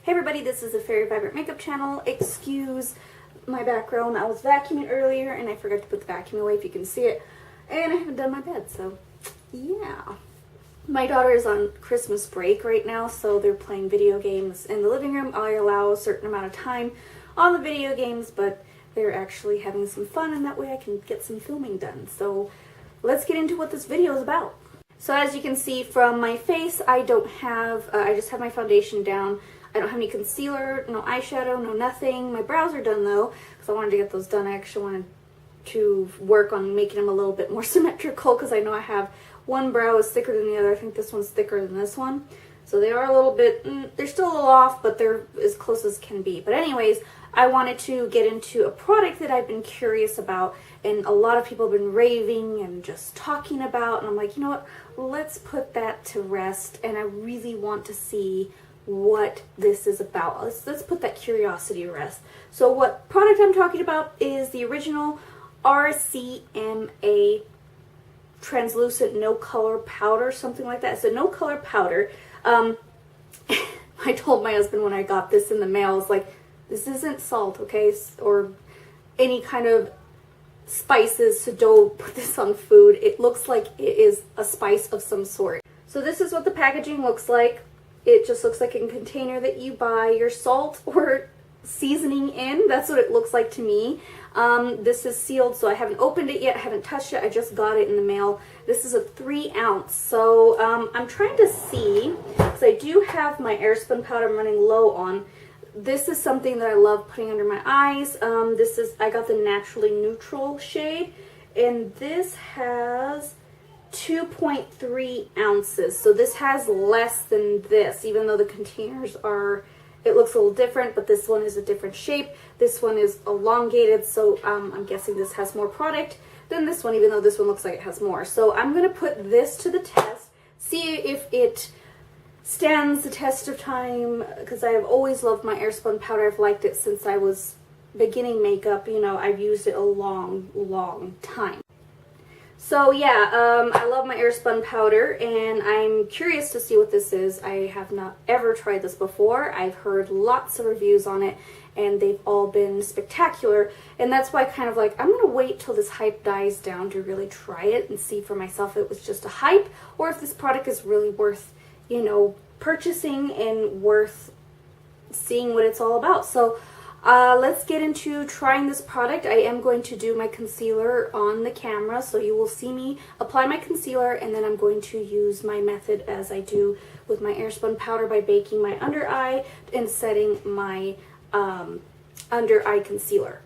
Hey everybody, this is the Fairy Vibrant Makeup channel. Excuse my background. I was vacuuming earlier and I forgot to put the vacuum away if you can see it. And I haven't done my bed, so yeah. My daughter is on Christmas break right now, so they're playing video games in the living room. I allow a certain amount of time on the video games, but they're actually having some fun and that way I can get some filming done. So let's get into what this video is about. So as you can see from my face, I don't have, I just have my foundation down. I don't have any concealer, no eyeshadow, no nothing. My brows are done though, because I wanted to get those done. I actually wanted to work on making them a little bit more symmetrical because I know I have one brow is thicker than the other. I think this one's thicker than this one. So they are a little bit, they're still a little off, but they're as close as can be. But anyways, I wanted to get into a product that I've been curious about and a lot of people have been raving and just talking about. And I'm like, you know what, let's put that to rest. And I really want to see what this is about. Let's put that curiosity to rest. So what product I'm talking about is the original RCMA translucent no color powder, something like that. It's a no color powder. I told my husband when I got this in the mail, I was like, this isn't salt, okay, or any kind of spices, so don't put this on food. It looks like it is a spice of some sort. So this is what the packaging looks like. It just looks like a container that you buy your salt or seasoning in. That's what it looks like to me. This is sealed, so I haven't opened it yet. I haven't touched it. I just got it in the mail. This is a 3 ounce. So I'm trying to see, because I do have my airspun powder I'm running low on. This is something that I love putting under my eyes. I got the Naturally Neutral shade, and this has 2.3 ounces. So this has less than this, even though the containers are, it looks a little different, but this one is a different shape. This one is elongated, so I'm guessing this has more product than this one, even though this one looks like it has more. So I'm going to put this to the test, see if it stands the test of time, because I have always loved my airspun powder. I've liked it since I was beginning makeup. You know, I've used it a long time. So yeah, I love my airspun powder and I'm curious to see what this is. I have not ever tried this before. I've heard lots of reviews on it and they've all been spectacular, and that's why I kind of like, I'm gonna wait till this hype dies down to really try it and see for myself if it was just a hype or if this product is really worth, you know, purchasing and worth seeing what it's all about. So let's get into trying this product. I am going to do my concealer on the camera, so you will see me apply my concealer, and then I'm going to use my method as I do with my airspun powder by baking my under eye and setting my under eye concealer.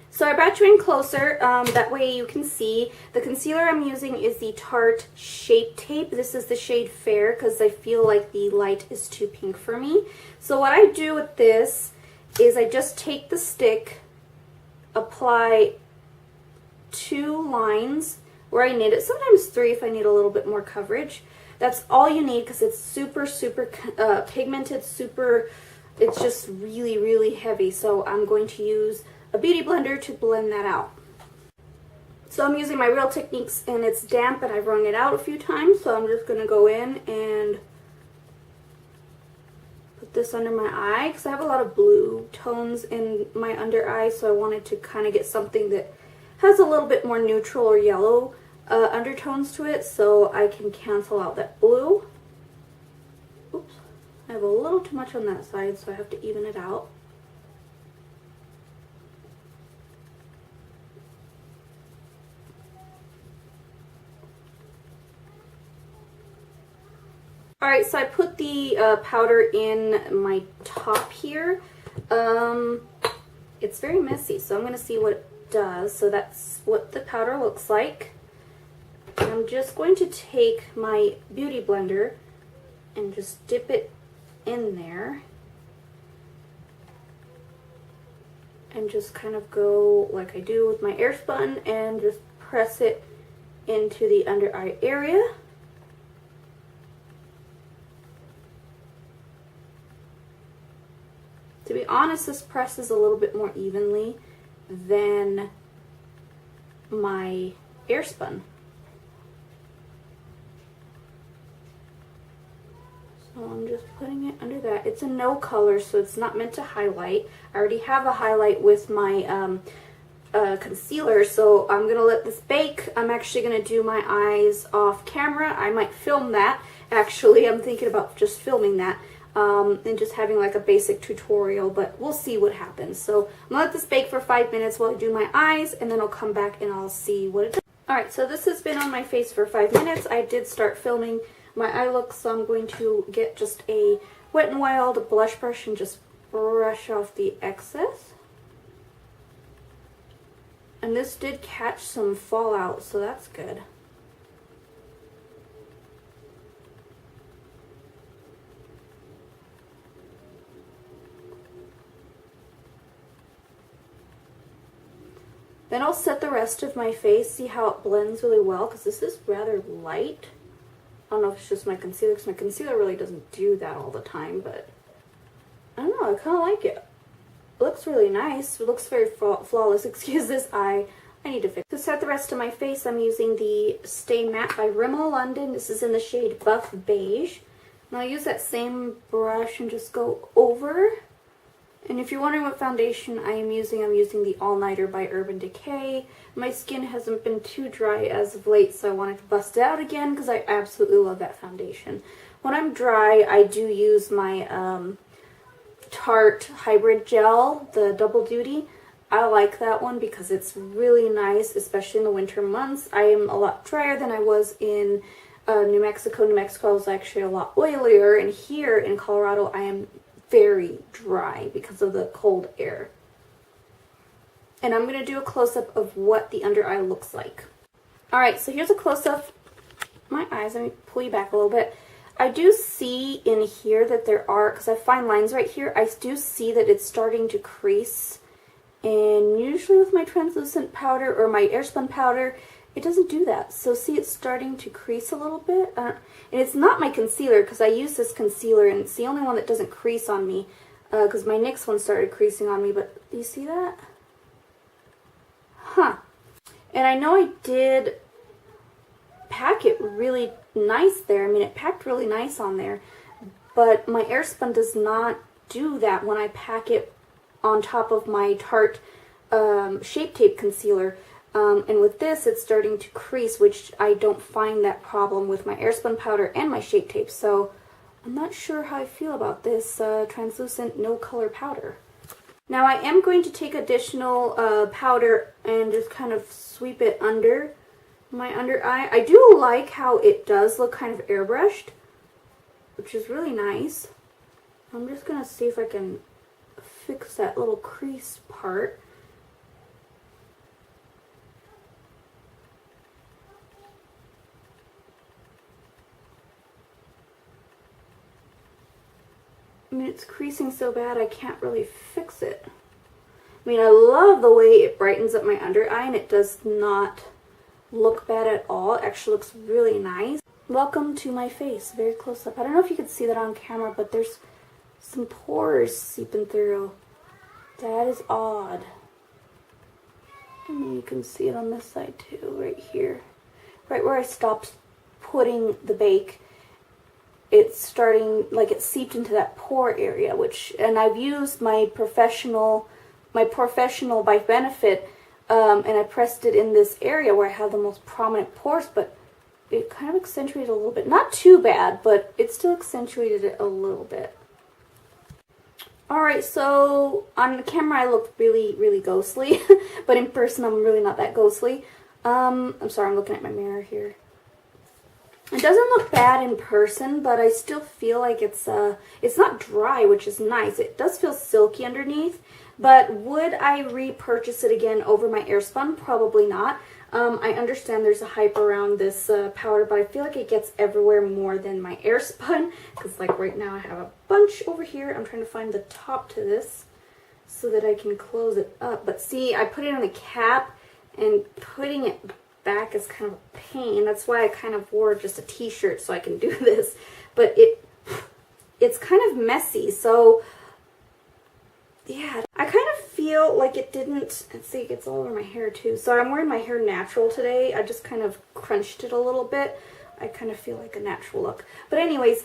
So I brought you in closer, that way you can see. The concealer I'm using is the Tarte Shape Tape. This is the shade Fair because I feel like the light is too pink for me. So what I do with this is I just take the stick, apply 2 lines where I need it, sometimes 3 if I need a little bit more coverage. That's all you need because it's super pigmented, it's just really heavy. So I'm going to use a beauty blender to blend that out. So I'm using my Real Techniques and it's damp and I've wrung it out a few times, so I'm just going to go in and this under my eye because I have a lot of blue tones in my under eye, so I wanted to kind of get something that has a little bit more neutral or yellow undertones to it so I can cancel out that blue. Oops, I have a little too much on that side, so I have to even it out. Alright, so I put the powder in my top here. It's very messy, so I'm going to see what it does. So that's what the powder looks like. I'm just going to take my beauty blender and just dip it in there. And just kind of go like I do with my airspun and just press it into the under eye area. To be honest, this presses a little bit more evenly than my airspun. So I'm I'm just putting it under that. It's a no color, so it's not meant to highlight. I already have a highlight with my concealer, so I'm gonna let this bake. I'm actually gonna do my eyes off camera. I might film that. Actually, I'm thinking about just filming that and just having like a basic tutorial, but we'll see what happens. So I'm gonna let this bake for 5 minutes while I do my eyes, and then I'll come back and I'll see what it does. Alright, so this has been on my face for 5 minutes. I did start filming my eye look, so I'm going to get just a Wet n Wild blush brush and just brush off the excess. And this did catch some fallout, so that's good. Then I'll set the rest of my face, see how it blends really well, because this is rather light. I don't know if it's just my concealer, because my concealer really doesn't do that all the time, but I don't know, I kind of like it. It looks really nice. It looks very flawless. Excuse this eye. I need to fix it. To set the rest of my face, I'm using the Stay Matte by Rimmel London. This is in the shade Buff Beige. And I'll use that same brush and just go over. And if you're wondering what foundation I'm using the All Nighter by Urban Decay. My skin hasn't been too dry as of late, so I wanted to bust it out again because I absolutely love that foundation. When I'm dry, I do use my Tarte Hybrid Gel, the Double Duty. I like that one because it's really nice, especially in the winter months. I am a lot drier than I was in New Mexico. New Mexico was actually a lot oilier, and here in Colorado I am very dry because of the cold air. And I'm going to do a close-up of what the under eye looks like. Alright, so here's a close-up of my eyes. Let me pull you back a little bit. I do see in here that there are, because I have fine lines right here, I do see that it's starting to crease. And usually with my translucent powder or my airspun powder, it doesn't do that. So see, it's starting to crease a little bit. And it's not my concealer, because I use this concealer and it's the only one that doesn't crease on me. Because my NYX one started creasing on me, but do you see that? Huh. And I know I did pack it really nice there. I mean, it packed really nice on there. But my airspun does not do that when I pack it on top of my Tarte Shape Tape concealer. And with this, it's starting to crease, which I don't find that problem with my airspun powder and my Shape Tape. So I'm not sure how I feel about this translucent no color powder. Now I am going to take additional powder and just kind of sweep it under my under eye. I do like how it does look kind of airbrushed, which is really nice. I'm just going to see if I can fix that little crease part. I mean, it's creasing so bad I can't really fix it. I mean, I love the way it brightens up my under eye, and it does not look bad at all. It actually looks really nice. Welcome to my face, very close up. I don't know if you could see that on camera, but there's some pores seeping through. That is odd. And you can see it on this side too, right here. Right where I stopped putting the bake, it's starting, like it seeped into that pore area, and I've used my professional by Benefit, and I pressed it in this area where I have the most prominent pores, but it kind of accentuated a little bit. Not too bad, but it still accentuated it a little bit. Alright, so on the camera I look really, really ghostly, but in person I'm really not that ghostly. I'm sorry, I'm looking at my mirror here. It doesn't look bad in person, but I still feel like it's not dry, which is nice. It does feel silky underneath, but would I repurchase it again over my airspun? Probably not. I understand there's a hype around this powder, but I feel like it gets everywhere more than my airspun, because like right now I have a bunch over here. I'm trying to find the top to this so that I can close it up. But see, I put it on the cap, and putting it back is kind of a pain. That's why I kind of wore just a t-shirt so I can do this. But it's kind of messy, so yeah, I kind of feel like it didn't, let's see, it gets all over my hair too. So I'm wearing my hair natural today. I just kind of crunched it a little bit. I kind of feel like a natural look. But anyways,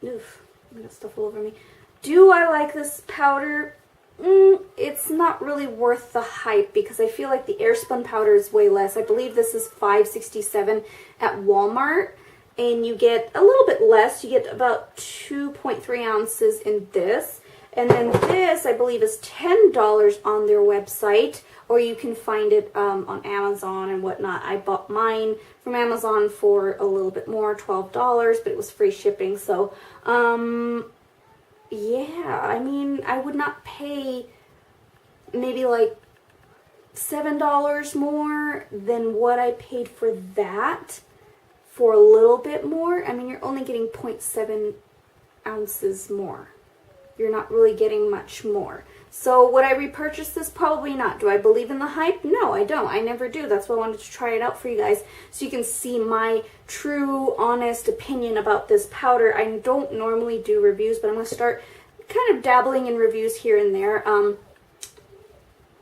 Oof, I got stuff all over me. Do I like this powder? It's not really worth the hype because I feel like the Airspun powder is way less. I believe this is $5.67 at Walmart, and you get a little bit less. You get about 2.3 ounces in this. And then this, I believe, is $10 on their website, or you can find it on Amazon and whatnot. I bought mine from Amazon for a little bit more, $12, but it was free shipping. So, yeah, I mean, I would not pay maybe like $7 more than what I paid for that for a little bit more. I mean, you're only getting 0.7 ounces more. You're not really getting much more. So would I repurchase this? Probably not. Do I believe in the hype? No, I don't. I never do. That's why I wanted to try it out for you guys so you can see my true, honest opinion about this powder. I don't normally do reviews, but I'm going to start kind of dabbling in reviews here and there.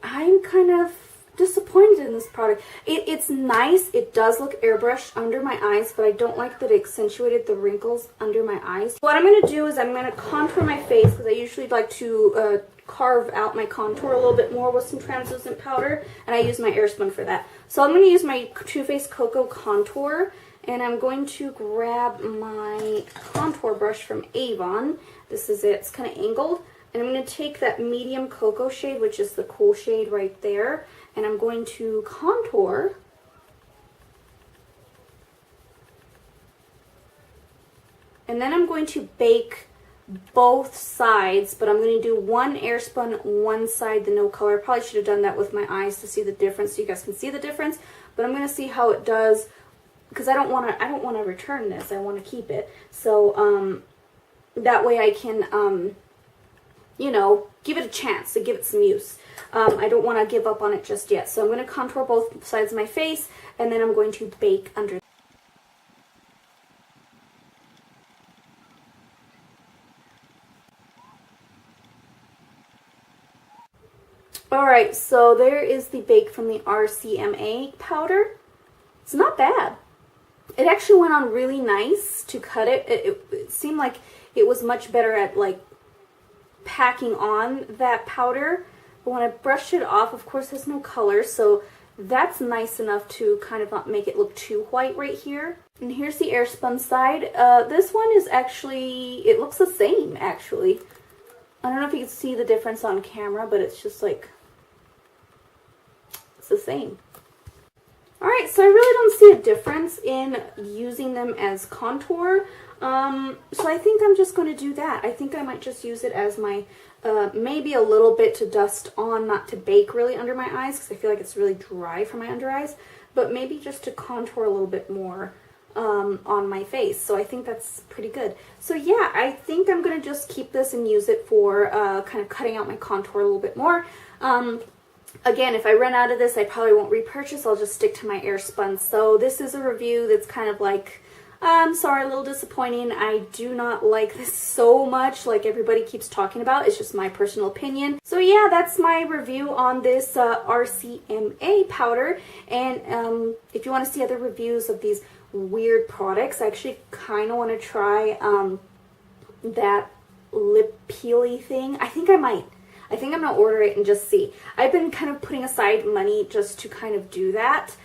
I'm kind of disappointed in this product. It's nice. It does look airbrushed under my eyes, but I don't like that it accentuated the wrinkles under my eyes. What I'm going to do is I'm going to contour my face because I usually like to carve out my contour a little bit more with some translucent powder, and I use my Airspun for that. So I'm going to use my Too Faced Cocoa Contour, and I'm going to grab my contour brush from Avon. This is it. It's kind of angled. And I'm going to take that medium cocoa shade, which is the cool shade right there, and I'm going to contour. And then I'm going to bake both sides, but I'm going to do one Airspun, one side the no color. I probably should have done that with my eyes to see the difference so you guys can see the difference, but I'm going to see how it does because I don't want to return this. I want to keep it. So that way I can you know, give it a chance to give it some use. I don't want to give up on it just yet. So I'm going to contour both sides of my face, and then I'm going to bake under. Alright, so there is the bake from the RCMA powder. It's not bad. It actually went on really nice to cut it. It seemed like it was much better at like packing on that powder, but when I brushed it off, of course there's no color, so that's nice enough to kind of not make it look too white right here. And here's the Airspun side. This one is actually, it looks the same actually. I don't know if you can see the difference on camera, but it's just like, it's the same. Alright, so I really don't see a difference in using them as contour. So I think I'm just going to do that. I think I might just use it as my, maybe a little bit to dust on, not to bake really under my eyes, because I feel like it's really dry for my under eyes, but maybe just to contour a little bit more on my face. So I think that's pretty good. So yeah, I think I'm going to just keep this and use it for kind of cutting out my contour a little bit more. Again, if I run out of this, I probably won't repurchase. I'll just stick to my Airspun. So this is a review that's kind of like, I'm sorry, a little disappointing. I do not like this so much like everybody keeps talking about. It's just my personal opinion. So yeah, that's my review on this RCMA powder. And if you want to see other reviews of these weird products, I actually kind of want to try that lip peely thing. I think I might. I think I'm going to order it and just see. I've been kind of putting aside money just to kind of do that.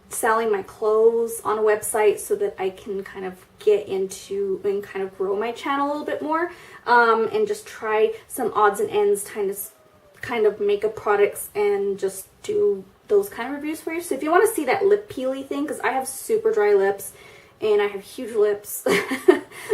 Selling my clothes on a website so that I can kind of get into and kind of grow my channel a little bit more, and just try some odds and ends kind of makeup products and just do those kind of reviews for you. So if you want to see that lip peely thing, because I have super dry lips and I have huge lips,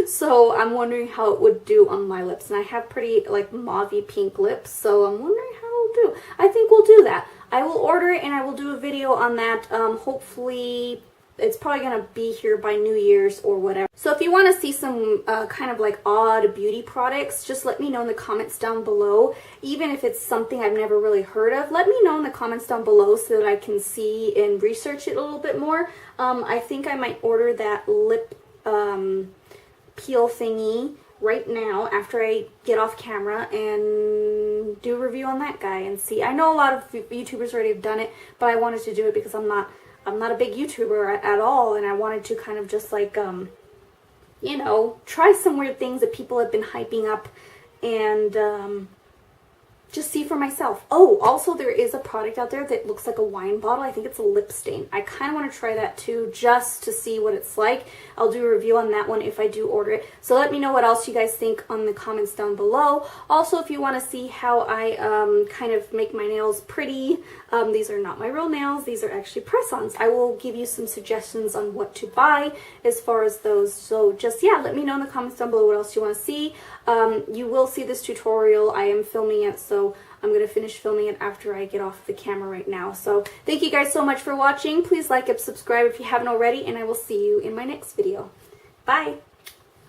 so I'm wondering how it would do on my lips, and I have pretty like mauvey pink lips, so I'm wondering how it'll do. I think we'll do that. I will order it and I will do a video on that. Hopefully, it's probably going to be here by New Year's or whatever. So if you want to see some kind of like odd beauty products, just let me know in the comments down below. Even if it's something I've never really heard of, let me know in the comments down below so that I can see and research it a little bit more. I think I might order that lip peel thingy right now after I get off camera and do a review on that guy and see. I know a lot of YouTubers already have done it, but I wanted to do it because I'm not a big YouTuber at all, and I wanted to kind of just like you know, try some weird things that people have been hyping up and just see for myself. Oh, also there is a product out there that looks like a wine bottle. I think it's a lip stain. I kind of want to try that too, just to see what it's like. I'll do a review on that one if I do order it. So let me know what else you guys think on the comments down below. Also, if you want to see how I kind of make my nails pretty, these are not my real nails. These are actually press-ons. I will give you some suggestions on what to buy as far as those. So just, yeah, let me know in the comments down below what else you want to see. You will see this tutorial. I am filming it, so I'm going to finish filming it after I get off the camera right now. So thank you guys so much for watching. Please like and subscribe if you haven't already, and I will see you in my next video. Bye!